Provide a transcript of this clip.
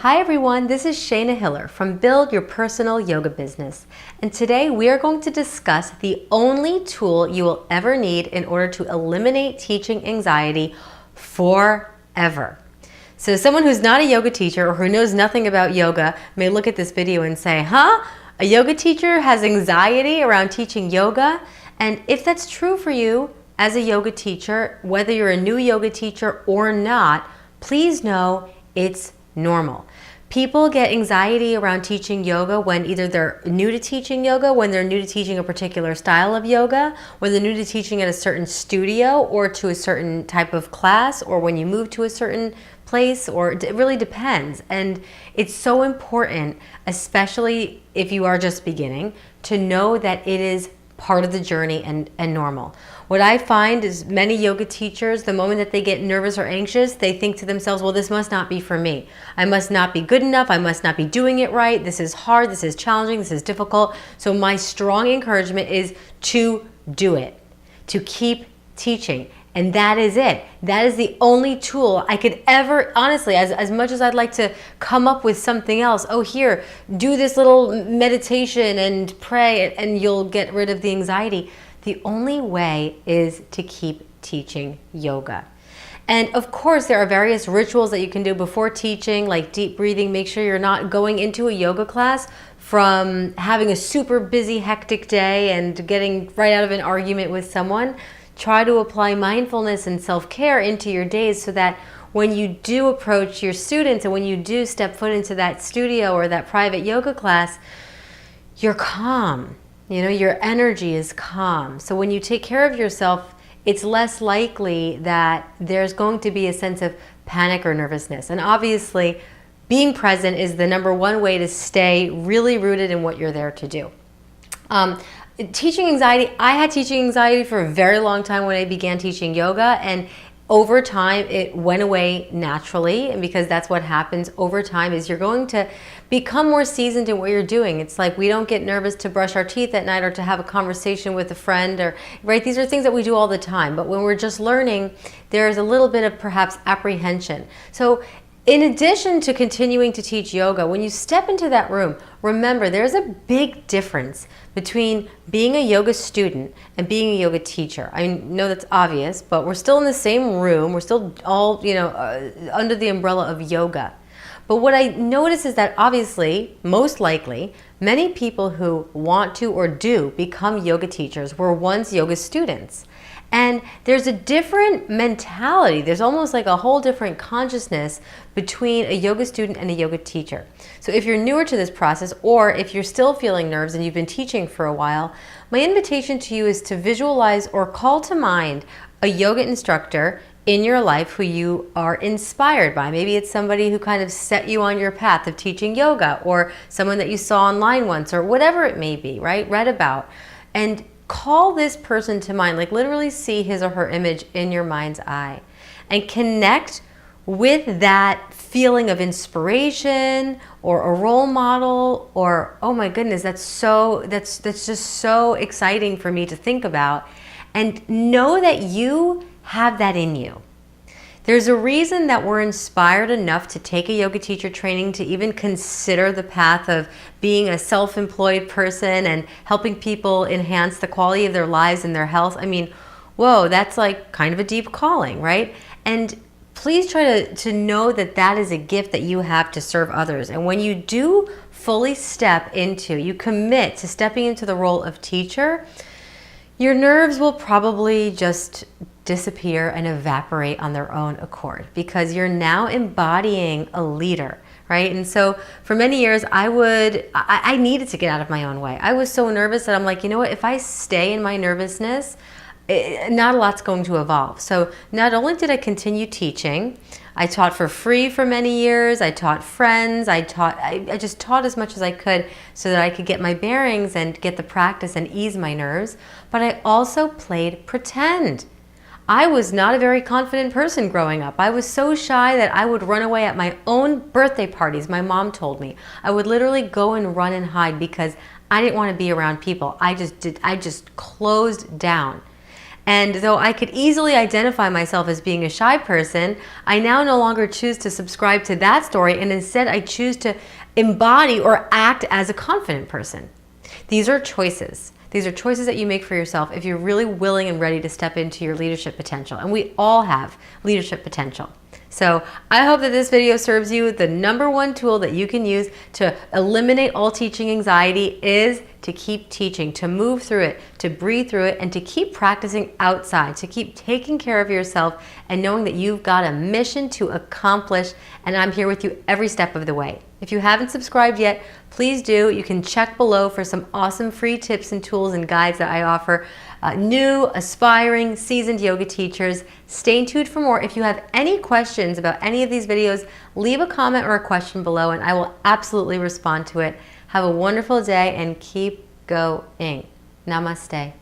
Hi everyone, this is Shayna Hiller from Build Your Personal Yoga Business. And today we are going to discuss the only tool you will ever need in order to eliminate teaching anxiety forever. So someone who's not a yoga teacher or who knows nothing about yoga may look at this video and say, huh? A yoga teacher has anxiety around teaching yoga? And if that's true for you as a yoga teacher, whether you're a new yoga teacher or not, please know it's normal. People get anxiety around teaching yoga when either they're new to teaching yoga, when they're new to teaching a particular style of yoga, when they're new to teaching at a certain studio or to a certain type of class, or when you move to a certain place, or it really depends. And it's so important, especially if you are just beginning, to know that it is part of the journey and normal. What I find is many yoga teachers, the moment that they get nervous or anxious, they think to themselves, well, this must not be for me. I must not be good enough. I must not be doing it right. This is hard. This is challenging. This is difficult. So my strong encouragement is to do it, to keep teaching. And that is it. That is the only tool I could ever, honestly, as much as I'd like to come up with something else, oh, here, do this little meditation and pray and you'll get rid of the anxiety. The only way is to keep teaching yoga. And of course, there are various rituals that you can do before teaching, like deep breathing. Make sure you're not going into a yoga class from having a super busy, hectic day and getting right out of an argument with someone. Try to apply mindfulness and self-care into your days so that when you do approach your students and when you do step foot into that studio or that private yoga class, you're calm. You know, your energy is calm. So when you take care of yourself, it's less likely that there's going to be a sense of panic or nervousness. And obviously, being present is the number one way to stay really rooted in what you're there to do. Teaching anxiety, I had teaching anxiety for a very long time when I began teaching yoga, and over time it went away naturally, and because that's what happens over time is you're going to become more seasoned in what you're doing. It's like we don't get nervous to brush our teeth at night or to have a conversation with a friend, or right, these are things that we do all the time, but when we're just learning, there's a little bit of perhaps apprehension. So in addition to continuing to teach yoga, when you step into that room, remember there's a big difference between being a yoga student and being a yoga teacher. I know that's obvious, but we're still in the same room. We're still all, under the umbrella of yoga. But what I notice is that obviously, most likely, many people who want to or do become yoga teachers were once yoga students. And there's a different mentality. There's almost like a whole different consciousness between a yoga student and a yoga teacher. So if you're newer to this process, or if you're still feeling nerves and you've been teaching for a while, my invitation to you is to visualize or call to mind a yoga instructor in your life who you are inspired by. Maybe it's somebody who kind of set you on your path of teaching yoga, or someone that you saw online once, or whatever it may be, right? Read about. And call this person to mind, like literally see his or her image in your mind's eye and connect with that feeling of inspiration or a role model, or, oh my goodness, that's just so exciting for me to think about. And know that you have that in you. There's a reason that we're inspired enough to take a yoga teacher training, to even consider the path of being a self-employed person and helping people enhance the quality of their lives and their health. I mean, whoa, that's like kind of a deep calling, right? And please try to know that that is a gift that you have to serve others. And when you do fully you commit to stepping into the role of teacher, your nerves will probably just disappear and evaporate on their own accord, because you're now embodying a leader, right? And so for many years, I needed to get out of my own way. I was so nervous that I'm like, you know what, if I stay in my nervousness, not a lot's going to evolve. So not only did I continue teaching, I taught for free for many years. I taught friends. I just taught as much as I could so that I could get my bearings and get the practice and ease my nerves. But I also played pretend. I was not a very confident person growing up. I was so shy that I would run away at my own birthday parties, my mom told me. I would literally go and run and hide because I didn't want to be around people. I just closed down. And though I could easily identify myself as being a shy person, I now no longer choose to subscribe to that story, and instead I choose to embody or act as a confident person. These are choices. These are choices that you make for yourself if you're really willing and ready to step into your leadership potential. And we all have leadership potential. So I hope that this video serves you. The number one tool that you can use to eliminate all teaching anxiety is to keep teaching, to move through it, to breathe through it, and to keep practicing outside, to keep taking care of yourself and knowing that you've got a mission to accomplish, and I'm here with you every step of the way. If you haven't subscribed yet, please do. You can check below for some awesome free tips and tools and guides that I offer new, aspiring, seasoned yoga teachers. Stay tuned for more. If you have any questions about any of these videos, leave a comment or a question below and I will absolutely respond to it. Have a wonderful day and keep going. Namaste.